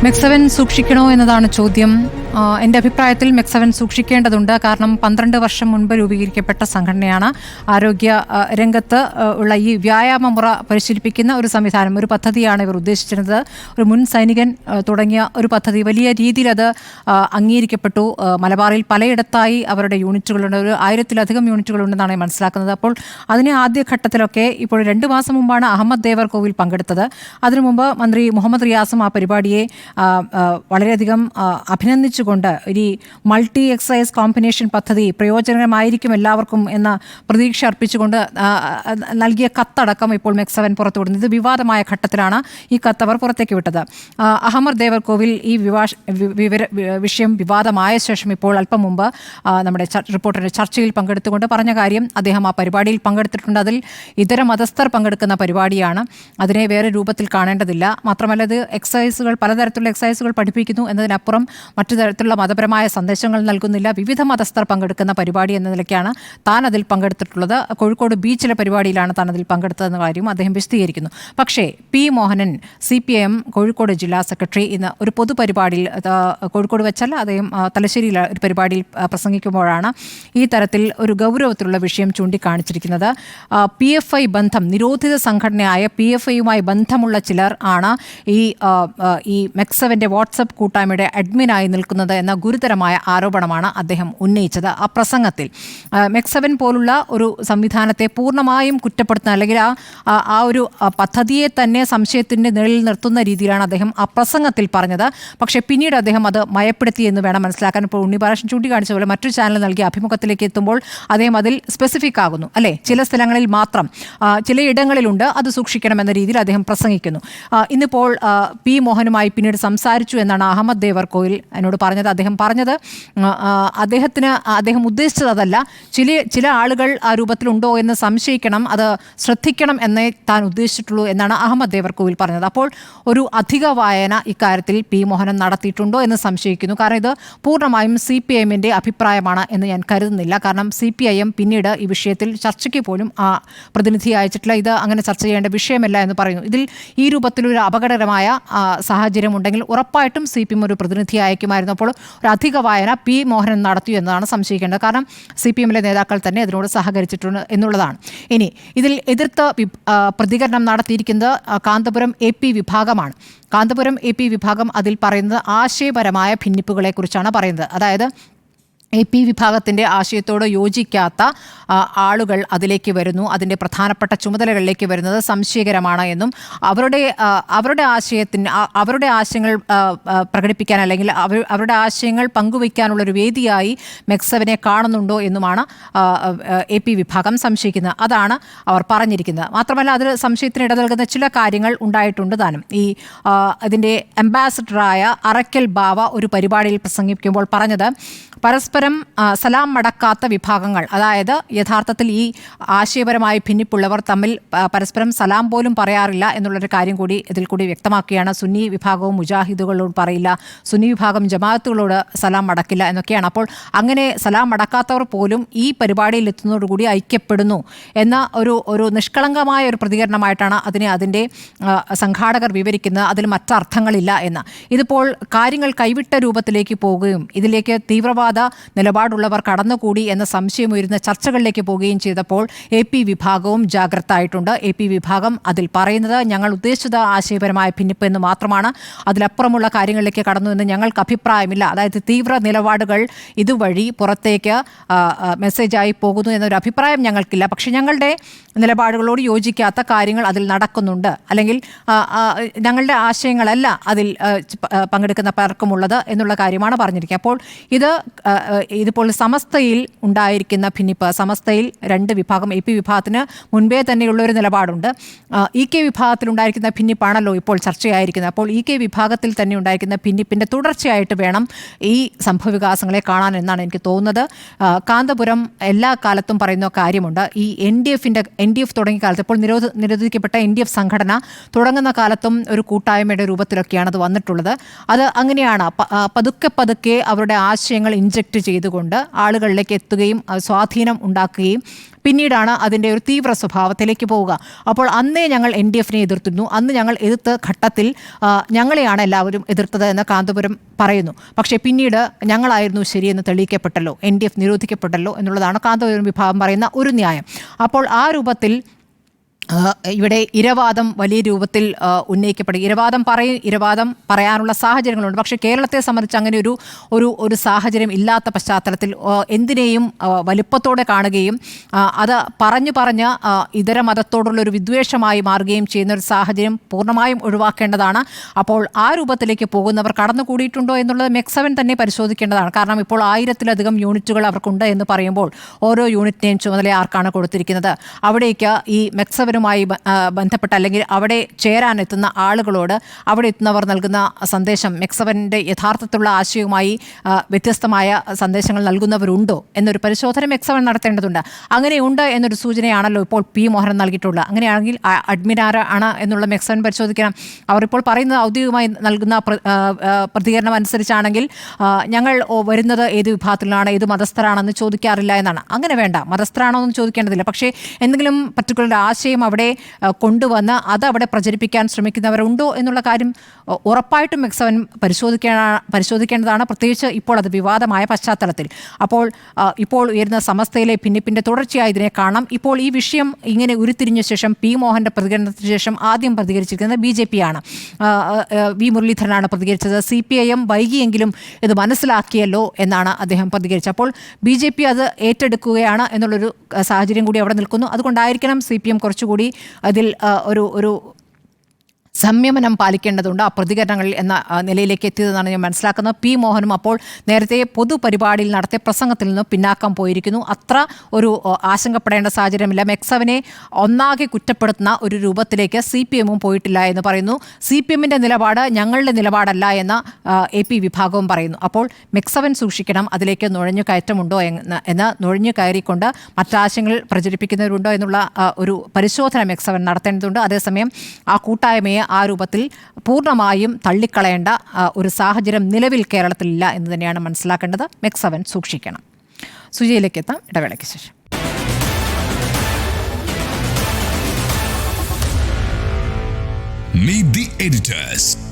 മെക്സവൻ സൂക്ഷിക്കണോ എന്നതാണ് ചോദ്യം. എൻ്റെ അഭിപ്രായത്തിൽ മെക്സവൻ സൂക്ഷിക്കേണ്ടതുണ്ട്. കാരണം 12 വർഷം മുൻപ് രൂപീകരിക്കപ്പെട്ട സംഘടനയാണ്. ആരോഗ്യ രംഗത്ത് ഉള്ള ഈ വ്യായാമമുറ പരിശീലിപ്പിക്കുന്ന ഒരു സംവിധാനം, ഒരു പദ്ധതിയാണ് ഇവർ ഉദ്ദേശിച്ചിരുന്നത്. ഒരു മുൻ സൈനികൻ തുടങ്ങിയ ഒരു പദ്ധതി വലിയ രീതിയിൽ അത് അംഗീകരിക്കപ്പെട്ടു. മലബാറിൽ പലയിടത്തായി അവരുടെ യൂണിറ്റുകളുണ്ട്. ഒരു 1000-ലധികം യൂണിറ്റുകളുണ്ടെന്നാണ് മനസ്സിലാക്കുന്നത്. അപ്പോൾ അതിനെ ആദ്യഘട്ടത്തിലൊക്കെ ഇപ്പോൾ 2 മാസം മുമ്പാണ് അഹമ്മദ് ദേവർകോവിൽ പങ്കെടുത്തത്. അതിനു മുമ്പ് മന്ത്രി മുഹമ്മദ് റിയാസും ആ പരിപാടിയെ വളരെയധികം അഭിനന്ദിച്ചുകൊണ്ട് ഒരു മൾട്ടി എക്സൈസ് കോമ്പിനേഷൻ പദ്ധതി പ്രയോജനകരമായിരിക്കും എല്ലാവർക്കും എന്ന പ്രതീക്ഷ അർപ്പിച്ചുകൊണ്ട് നൽകിയ കത്തടക്കം ഇപ്പോൾ മെക്സവൻ പുറത്തുവിടുന്നത്. ഇത് വിവാദമായ ഘട്ടത്തിലാണ് ഈ കത്ത് അവർ പുറത്തേക്ക് വിട്ടത്. അഹമ്മദ് ദേവർകോവിൽ ഈ വിഷയം വിവാദമായ ശേഷം ഇപ്പോൾ അല്പം മുമ്പ് നമ്മുടെ റിപ്പോർട്ടറിൻ്റെ ചർച്ചയിൽ പങ്കെടുത്തുകൊണ്ട് പറഞ്ഞ കാര്യം, അദ്ദേഹം ആ പരിപാടിയിൽ പങ്കെടുത്തിട്ടുണ്ട്. അതിൽ ഇതര മതസ്ഥർ പങ്കെടുക്കുന്ന പരിപാടിയാണ്. അതിനെ വേറെ രൂപത്തിൽ കാണേണ്ടതില്ല. മാത്രമല്ല, ഇത് എക്സൈസുകൾ, പലതരത്തിലുള്ള എക്സൈസുകൾ പഠിപ്പിക്കുന്നു എന്നതിനപ്പുറം മറ്റു തരത്തിലുള്ള മതപരമായ സന്ദേശങ്ങൾ നൽകുന്നില്ല. വിവിധ മതസ്ഥർ പങ്കെടുക്കുന്ന പരിപാടി എന്ന നിലയ്ക്കാണ് താൻ അതിൽ പങ്കെടുത്തിട്ടുള്ളത്. കോഴിക്കോട് ബീച്ചിലെ പരിപാടിയിലാണ് താൻ അതിൽ പങ്കെടുത്തതെന്ന കാര്യം അദ്ദേഹം വിശദീകരിക്കുന്നു. പക്ഷേ പി മോഹനൻ, CPIM കോഴിക്കോട് ജില്ലാ സെക്രട്ടറി, ഇന്ന് ഒരു പൊതുപരിപാടിയിൽ, കോഴിക്കോട് വെച്ചല്ല, അദ്ദേഹം തലശ്ശേരിയിലെ ഒരു പരിപാടിയിൽ പ്രസംഗിക്കുമ്പോഴാണ് ഈ തരത്തിൽ ഒരു ഗൗരവത്തിലുള്ള വിഷയം ചൂണ്ടിക്കാണിച്ചിരിക്കുന്നത്. PFI ബന്ധം, നിരോധിത സംഘടനയായ PFIയുമായി ബന്ധമുള്ള ചിലർ ആണ് ഈ മെക്സവൻ്റെ വാട്സപ്പ് കൂട്ടായ്മയുടെ അഡ്മിനായി നിൽക്കുന്നത് എന്ന ഗുരുതരമായ ആരോപണമാണ് അദ്ദേഹം ഉന്നയിച്ചത്. ആ പ്രസംഗത്തിൽ മെക്സവൻ പോലുള്ള ഒരു സംവിധാനത്തെ പൂർണ്ണമായും കുറ്റപ്പെടുത്തുന്ന, അല്ലെങ്കിൽ ആ ഒരു പദ്ധതിയെ തന്നെ സംശയത്തിൻ്റെ നിഴലിൽ നിർത്തുന്ന രീതിയിലാണ് അദ്ദേഹം ആ പ്രസംഗത്തിൽ പറഞ്ഞത്. പക്ഷേ പിന്നീട് അദ്ദേഹം അത് മയപ്പെടുത്തി എന്ന് വേണം മനസ്സിലാക്കാൻ. ഇപ്പോൾ ഉണ്ണിബാലകൃഷ്ണൻ ചൂണ്ടിക്കാണിച്ച പോലെ മറ്റൊരു ചാനൽ നൽകിയ അഭിമുഖത്തിലേക്ക് എത്തുമ്പോൾ അദ്ദേഹം അതിൽ സ്പെസിഫിക് ആകുന്നു, അല്ലേ, ചില സ്ഥലങ്ങളിൽ മാത്രം, ചിലയിടങ്ങളിലുണ്ട്, അത് സൂക്ഷിക്കണമെന്ന രീതിയിൽ അദ്ദേഹം പ്രസംഗിക്കുന്നു. ഇന്നിപ്പോൾ പി മോഹനുമായി പിന്നീട് സംസാരിച്ചു എന്നാണ് അഹമ്മദ് ദേവർകോവിൽ എന്നോട് പറഞ്ഞത്. അദ്ദേഹം പറഞ്ഞത് അദ്ദേഹം ഉദ്ദേശിച്ചത് അതല്ല, ചില ആളുകൾ ആ രൂപത്തിലുണ്ടോ എന്ന് സംശയിക്കണം, അത് ശ്രദ്ധിക്കണം എന്നേ താൻ ഉദ്ദേശിച്ചിട്ടുള്ളൂ എന്നാണ് അഹമ്മദ് ദേവർകോവിൽ പറഞ്ഞത്. അപ്പോൾ ഒരു അധിക വായന ഇക്കാര്യത്തിൽ പി മോഹനൻ നടത്തിയിട്ടുണ്ടോ എന്ന് സംശയിക്കുന്നു. കാരണം ഇത് പൂർണ്ണമായും CPIMൻ്റെ അഭിപ്രായമാണ് എന്ന് ഞാൻ കരുതുന്നില്ല. കാരണം CPIM പിന്നീട് ഈ വിഷയത്തിൽ ചർച്ചയ്ക്ക് പോലും പ്രതിനിധി അയച്ചിട്ടില്ല. ഇത് അങ്ങനെ ചർച്ച ചെയ്യേണ്ട വിഷയമല്ല എന്ന് പറയുന്നു. ഇതിൽ ഈ രൂപത്തിലൊരു അപകടകരമായ സാഹചര്യം ഉണ്ടെങ്കിൽ ഉറപ്പായിട്ടും CPIM ഒരു പ്രതിനിധി അയക്കുമായിരുന്നു. അപ്പോൾ ഒരു അധിക വായന പി മോഹനൻ നടത്തി എന്നതാണ് സംശയിക്കേണ്ടത്. കാരണം CPIMലെ നേതാക്കൾ തന്നെ അതിനോട് സഹകരിച്ചിട്ടുണ്ട് എന്നുള്ളതാണ്. ഇനി ഇതിൽ എതിർത്ത് പ്രതികരണം നടത്തിയിരിക്കുന്നത് കാന്തപുരം AP വിഭാഗമാണ്. കാന്തപുരം AP വിഭാഗം അതിൽ പറയുന്നത് ആശയപരമായ ഭിന്നിപ്പുകളെക്കുറിച്ചാണ് പറയുന്നത്. അതായത് AP വിഭാഗത്തിൻ്റെ ആശയത്തോട് യോജിക്കാത്ത ആളുകൾ അതിലേക്ക് വരുന്നു, അതിൻ്റെ പ്രധാനപ്പെട്ട ചുമതലകളിലേക്ക് വരുന്നത് സംശയകരമാണ് എന്നും അവരുടെ ആശയങ്ങൾ പ്രകടിപ്പിക്കാൻ, അല്ലെങ്കിൽ അവരുടെ ആശയങ്ങൾ പങ്കുവയ്ക്കാനുള്ളൊരു വേദിയായി മെക്സവനെ കാണുന്നുണ്ടോ എന്നുമാണ് AP വിഭാഗം സംശയിക്കുന്നത്. അതാണ് അവർ പറഞ്ഞിരിക്കുന്നത്. മാത്രമല്ല, അതിൽ സംശയത്തിന് ഇട നൽകുന്ന ചില കാര്യങ്ങൾ ഉണ്ടായിട്ടുണ്ട് താനും. ഇതിൻ്റെ അംബാസഡറായ അറക്കൽ ബാവ ഒരു പരിപാടിയിൽ പ്രസംഗിക്കുമ്പോൾ പറഞ്ഞത്, പരസ്പരം സലാം മടക്കാത്ത വിഭാഗങ്ങൾ, അതായത് യഥാർത്ഥത്തിൽ ഈ ആശയപരമായി ഭിന്നിപ്പുള്ളവർ തമ്മിൽ പരസ്പരം സലാം പോലും പറയാറില്ല എന്നുള്ളൊരു കാര്യം കൂടി ഇതിൽ കൂടി വ്യക്തമാക്കുകയാണ്. സുന്നി വിഭാഗവും മുജാഹിദുകളോട് പറയില്ല, സുന്നി വിഭാഗം ജമാഅത്തുകളോട് സലാം മടക്കില്ല എന്നൊക്കെയാണ്. അപ്പോൾ അങ്ങനെ സലാം മടക്കാത്തവർ പോലും ഈ പരിപാടിയിൽ എത്തുന്നതോടുകൂടി ഐക്യപ്പെടുന്നു എന്ന ഒരു നിഷ്കളങ്കമായ ഒരു പ്രതികരണമായിട്ടാണ് അതിൻ്റെ സംഘാടകർ വിവരിക്കുന്നത്. അതിൽ മറ്റർത്ഥങ്ങളില്ല എന്ന്. ഇതിപ്പോൾ കാര്യങ്ങൾ കൈവിട്ട രൂപത്തിലേക്ക് പോകുകയും ഇതിലേക്ക് തീവ്രവാദ നിലപാടുള്ളവർ കടന്നുകൂടി എന്ന സംശയമുയരുന്ന ചർച്ചകളിലേക്ക് പോവുകയും ചെയ്തപ്പോൾ AP വിഭാഗവും ജാഗ്രത ആയിട്ടുണ്ട്. AP വിഭാഗം അതിൽ പറയുന്നത്, ഞങ്ങൾ ഉദ്ദേശിച്ചത് ആശയപരമായ ഭിന്നിപ്പ് എന്ന് മാത്രമാണ്, അതിലപ്പുറമുള്ള കാര്യങ്ങളിലേക്ക് കടന്നു എന്ന് ഞങ്ങൾക്ക് അഭിപ്രായമില്ല. അതായത് തീവ്ര നിലപാടുകൾ ഇതുവഴി പുറത്തേക്ക് മെസ്സേജായി പോകുന്നു എന്നൊരു അഭിപ്രായം ഞങ്ങൾക്കില്ല. പക്ഷേ ഞങ്ങളുടെ നിലപാടുകളോട് യോജിക്കാത്ത കാര്യങ്ങൾ അതിൽ നടക്കുന്നുണ്ട്, അല്ലെങ്കിൽ ഞങ്ങളുടെ ആശയങ്ങളല്ല അതിൽ പങ്കെടുക്കുന്ന പലർക്കുമുള്ളത് എന്നുള്ള കാര്യമാണ് പറഞ്ഞിരിക്കുന്നത്. അപ്പോൾ ഇതിപ്പോൾ സമസ്തയിൽ ഉണ്ടായിരിക്കുന്ന ഭിന്നിപ്പ്, സമസ്തയിൽ 2 വിഭാഗം, AP വിഭാഗത്തിന് മുൻപേ തന്നെയുള്ള ഒരു നിലപാടുണ്ട്. EK വിഭാഗത്തിലുണ്ടായിരിക്കുന്ന ഭിന്നിപ്പാണല്ലോ ഇപ്പോൾ ചർച്ചയായിരിക്കുന്നത്. അപ്പോൾ EK വിഭാഗത്തിൽ തന്നെ ഉണ്ടായിരിക്കുന്ന ഭിന്നിപ്പിൻ്റെ തുടർച്ചയായിട്ട് വേണം ഈ സംഭവവികാസങ്ങളെ കാണാൻ എന്നാണ് എനിക്ക് തോന്നുന്നത്. കാന്തപുരം എല്ലാ കാലത്തും പറയുന്ന കാര്യമുണ്ട്. ഈ NDF തുടങ്ങിയ കാലത്ത്, ഇപ്പോൾ നിരോധിക്കപ്പെട്ട NDF സംഘടന തുടങ്ങുന്ന കാലത്തും ഒരു കൂട്ടായ്മയുടെ രൂപത്തിലൊക്കെയാണ് അത് വന്നിട്ടുള്ളത്. അത് അങ്ങനെയാണ് പതുക്കെ അവരുടെ ആശയങ്ങൾ ഇഞ്ചക്ട് ചെയ്തുകൊണ്ട് ആളുകളിലേക്ക് എത്തുകയും സ്വാധീനം ഉണ്ടാക്കുകയും പിന്നീടാണ് അതിൻ്റെ ഒരു തീവ്ര സ്വഭാവത്തിലേക്ക് പോവുക. അപ്പോൾ അന്നേ ഞങ്ങൾ NDF-നെ എതിർത്തിരുന്നു. അന്ന് ഞങ്ങൾ എതിർത്ത ഘട്ടത്തിൽ ഞങ്ങളെയാണ് എല്ലാവരും എതിർത്തത് എന്ന് കാന്തപുരം പറയുന്നു. പക്ഷേ പിന്നീട് ഞങ്ങളായിരുന്നു ശരിയെന്ന് തെളിയിക്കപ്പെട്ടല്ലോ, NDF നിരോധിക്കപ്പെട്ടല്ലോ എന്നുള്ളതാണ് കാന്തപുരം വിഭാഗം പറയുന്ന ഒരു ന്യായം. അപ്പോൾ ആ രൂപത്തിൽ ഇവിടെ ഇരവാദം വലിയ രൂപത്തിൽ ഉന്നയിക്കപ്പെടും. ഇരവാദം പറയാനുള്ള സാഹചര്യങ്ങളുണ്ട്. പക്ഷേ കേരളത്തെ സംബന്ധിച്ച് അങ്ങനെ ഒരു സാഹചര്യം ഇല്ലാത്ത പശ്ചാത്തലത്തിൽ എന്തിനേയും വലുപ്പത്തോടെ കാണുകയും അത് പറഞ്ഞ് ഇതര മതത്തോടുള്ളൊരു വിദ്വേഷമായി മാറുകയും ചെയ്യുന്ന ഒരു സാഹചര്യം പൂർണ്ണമായും ഒഴിവാക്കേണ്ടതാണ്. അപ്പോൾ ആ രൂപത്തിലേക്ക് പോകുന്നവർ കടന്നുകൂടിയിട്ടുണ്ടോ എന്നുള്ളത് മെക്സവൻ തന്നെ പരിശോധിക്കേണ്ടതാണ്. കാരണം ഇപ്പോൾ 1000-ലധികം യൂണിറ്റുകൾ അവർക്കുണ്ട് എന്ന് പറയുമ്പോൾ ഓരോ യൂണിറ്റിനെയും ചുമതല ആർക്കാണ് കൊടുത്തിരിക്കുന്നത്? അവിടേക്ക് ഈ മെക്സവൻ ബന്ധപ്പെട്ട അല്ലെങ്കിൽ അവിടെ ചേരാനെത്തുന്ന ആളുകളോട് അവിടെ എത്തുന്നവർ നൽകുന്ന സന്ദേശം മെക്സവൻ്റെ യഥാർത്ഥത്തിലുള്ള ആശയവുമായി വ്യത്യസ്തമായ സന്ദേശങ്ങൾ നൽകുന്നവരുണ്ടോ എന്നൊരു പരിശോധന മെക്സവൻ നടത്തേണ്ടതുണ്ട്. അങ്ങനെയുണ്ട് എന്നൊരു സൂചനയാണല്ലോ ഇപ്പോൾ P. മോഹനൻ നൽകിയിട്ടുള്ളത്. അങ്ങനെയാണെങ്കിൽ അഡ്മിൻ ആരാണ് എന്നുള്ള മെക്സവൻ പരിശോധിക്കണം. അവർ ഇപ്പോൾ പറയുന്നത് ഔദ്യോഗികമായി നൽകുന്ന പ്രതികരണം അനുസരിച്ചാണെങ്കിൽ ഞങ്ങൾ വരുന്നത് ഏത് വിഭാഗത്തിലാണ്, ഏത് മതസ്ഥരാണെന്ന് ചോദിക്കാറില്ല എന്നാണ്. അങ്ങനെ വേണ്ട, മതസ്ഥരാണോ എന്ന് ചോദിക്കേണ്ടതില്ല. പക്ഷേ എന്തെങ്കിലും പർട്ടിക്കുലർ ആശയം അവിടെ കൊണ്ടുവന്ന് അത് അവിടെ പ്രചരിപ്പിക്കാൻ ശ്രമിക്കുന്നവരുണ്ടോ എന്നുള്ള കാര്യം ഉറപ്പായിട്ടും മെക്സവൻ പരിശോധിക്കേണ്ടതാണ്, പ്രത്യേകിച്ച് ഇപ്പോൾ അത് വിവാദമായ പശ്ചാത്തലത്തിൽ. അപ്പോൾ ഇപ്പോൾ ഉയരുന്ന സമസ്തയിലെ ഭിന്നിപ്പിൻ്റെ തുടർച്ചയായി ഇതിനെ കാണാം. ഇപ്പോൾ ഈ വിഷയം ഇങ്ങനെ ഉരുത്തിരിഞ്ഞ ശേഷം P. മോഹൻ്റെ പ്രതികരണത്തിന് ശേഷം ആദ്യം പ്രതികരിച്ചിരിക്കുന്നത് BJP ആണ്. V. മുരളീധരനാണ് പ്രതികരിച്ചത്. CPIM വൈകിയെങ്കിലും ഇത് മനസ്സിലാക്കിയല്ലോ എന്നാണ് അദ്ദേഹം പ്രതികരിച്ചത്. അപ്പോൾ BJP അത് ഏറ്റെടുക്കുകയാണ് എന്നുള്ളൊരു സാഹചര്യം കൂടി അവിടെ നിൽക്കുന്നു. അതുകൊണ്ടായിരിക്കണം CPM കുറച്ചുകൂടി അതിൽ ഒരു സംയമനം പാലിക്കേണ്ടതുണ്ട് ആ പ്രതികരണങ്ങളിൽ എന്ന നിലയിലേക്ക് എത്തിയതെന്നാണ് ഞാൻ മനസ്സിലാക്കുന്നത്. P. മോഹനും അപ്പോൾ നേരത്തെ പൊതുപരിപാടിയിൽ നടത്തിയ പ്രസംഗത്തിൽ നിന്ന് പിന്നാക്കം പോയിരിക്കുന്നു. അത്ര ഒരു ആശങ്കപ്പെടേണ്ട സാഹചര്യമില്ല. മെക്സവനെ ഒന്നാകെ കുറ്റപ്പെടുത്തുന്ന ഒരു രൂപത്തിലേക്ക് CPM-ഉം പോയിട്ടില്ല എന്ന് പറയുന്നു. CPM-ൻ്റെ നിലപാട് ഞങ്ങളുടെ നിലപാടല്ല എന്ന് AP വിഭാഗവും പറയുന്നു. അപ്പോൾ മെക്സവൻ സൂക്ഷിക്കണം, അതിലേക്ക് നുഴഞ്ഞു കയറ്റമുണ്ടോ എന്ന് നുഴഞ്ഞു കയറിക്കൊണ്ട് മറ്റാശയങ്ങൾ പ്രചരിപ്പിക്കുന്നവരുണ്ടോ എന്നുള്ള ഒരു പരിശോധന മെക്സവൻ നടത്തേണ്ടതുണ്ട്. അതേസമയം ആ കൂട്ടായ്മയെ ആ രൂപത്തിൽ പൂർണ്ണമായും തള്ളിക്കളയേണ്ട ഒരു സാഹചര്യം നിലവിൽ കേരളത്തിലില്ല എന്ന് തന്നെയാണ് മനസ്സിലാക്കേണ്ടത്. മെക്സവൻ സൂക്ഷിക്കണം. സുജയിലേക്ക് എത്താം ഇടവേളയ്ക്ക് ശേഷം. Meet the editors.